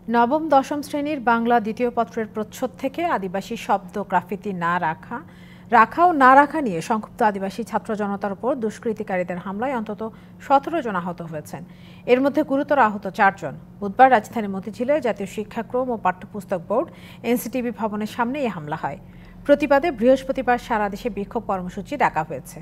নবম দশম শ্রেণীর বাংলা দ্বিতীয় পত্রের প্রচ্ছদ থেকে আদিবাসী শব্দ গ্রাফিতি রাখা ও না রাখা নিয়ে সংক্ষুব্ধ আদিবাসী ছাত্র জনতার উপর দুষ্কৃতিকারীদের হামলায় অন্তত ১৭ জন আহত হয়েছেন। এর মধ্যে গুরুতর আহত ৪ জন। বুধবার রাজধানীর মতিঝিলে জাতীয় শিক্ষাক্রম ও পাঠ্যপুস্তক বোর্ড এনসিটিবি ভবনের সামনে এই হামলা হয়। প্রতিবাদে বৃহস্পতিবার সারা দেশে বিক্ষোভ কর্মসূচি ডাকা হয়েছে।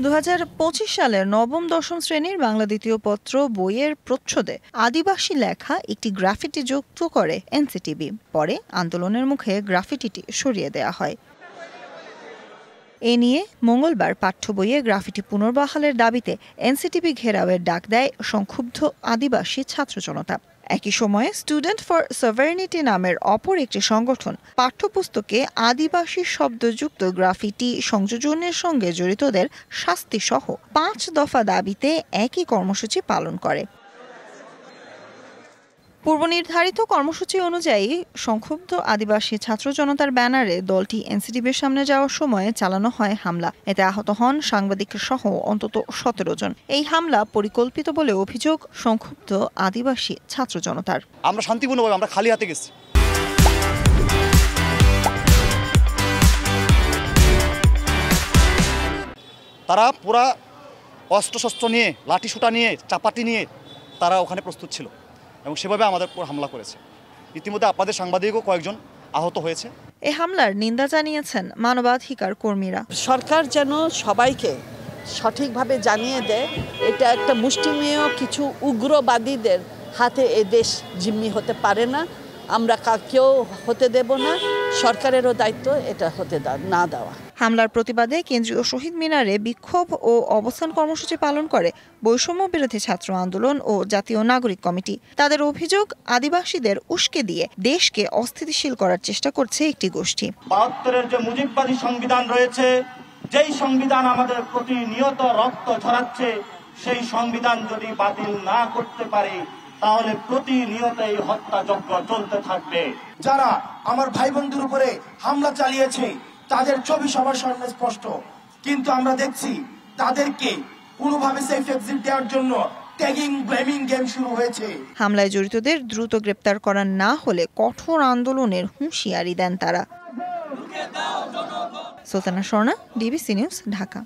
২০২৫ সালের নবম দশম শ্রেণীর বাংলা দ্বিতীয় পত্র বইয়ের প্রচ্ছদে আদিবাসী লেখা একটি গ্রাফিটি যুক্ত করে এনসিটিবি। পরে আন্দোলনের মুখে গ্রাফিটিটি সরিয়ে দেওয়া হয়। এ নিয়ে মঙ্গলবার পাঠ্য বইয়ে গ্রাফিটি পুনর্বহালের দাবিতে এনসিটিবি ঘেরাওয়ের ডাক দেয় সংক্ষুব্ধ আদিবাসী ছাত্র জনতা। একই সময়ে স্টুডেন্ট ফর সভারেনিটি নামের অপর একটি সংগঠন পাঠ্যপুস্তকে আদিবাসী শব্দযুক্ত গ্রাফিটি সংযোজনের সঙ্গে জড়িতদের শাস্তি সহ ৫ দফা দাবিতে একই কর্মসূচি পালন করে। পূর্বনির্ধারিত কর্মসূচি অনুযায়ী সংক্ষুব্ধ আদিবাসী ছাত্র জনতার ব্যানারে দলটি এনসিটিবির সামনে যাওয়ার সময় চালানো হয় হামলা। এতে আহত হন সাংবাদিক সহ অন্তত ১৭ জন। এই হামলা পরিকল্পিত বলে অভিযোগ সংক্ষুব্ধ আদিবাসী ছাত্র জনতার। আমরা শান্তিপূর্ণভাবে আমরা খালি হাতে গেছি। তারা পুরা অস্ত্রশস্ত্র নিয়ে, লাঠি সুটা নিয়ে, চাপাতি নিয়ে তারা ওখানে প্রস্তুত ছিল এবং সেভাবে আমাদের উপর হামলা করেছে। ইতিমধ্যে আপনাদের সাংবাদিকও কয়েকজন আহত হয়েছে। এই হামলার নিন্দা জানিয়েছেন মানবাধিকার কর্মীরা। সরকার যেন সবাইকে সঠিকভাবে জানিয়ে দেয় এটা একটা মুষ্টিমেয় কিছু উগ্রবাদীদের হাতে এ দেশ জিম্মি হতে পারে না। আমরা কাউকেও হতে দেব না। সরকারেরও দায়িত্ব এটা হতে না দেওয়া। হামলার প্রতিবাদে কেন্দ্রীয় শহীদ মিনারে বিক্ষোভ ও অবস্থান কর্মসূচি পালন করে বৈষম্য বিরোধী ছাত্র আন্দোলন ও জাতীয় নাগরিক কমিটি। তাদের অভিযোগ, আদিবাসীদের উস্কে দিয়ে দেশকে অস্থিতিশীল করার চেষ্টা করছে একটি গোষ্ঠী। ৭২-এর যে মুজিববাদী সংবিধান রয়েছে, যেই সংবিধান আমাদের প্রতিনিয়ত রক্ত ঝরাচ্ছে, সেই সংবিধান যদি বাতিল না করতে পারে তাহলে প্রতিনিয়ত এই হত্যাযজ্ঞ চলতে থাকবে। যারা আমার ভাই বন্ধুর উপরে হামলা চালিয়েছে তাদের ছবি সবার সামনে স্পষ্ট, কিন্তু আমরা দেখছি তাদেরকে কোনোভাবে সেফ এক্সিট দেওয়ার জন্য ট্যাগিং ব্লেমিং গেম শুরু হয়েছে। হামলায় জড়িতদের দ্রুত গ্রেপ্তার করা না হলে কঠোর আন্দোলনের হুঁশিয়ারি দেন তারা। Sultana Swarna, DBC news, Dhaka.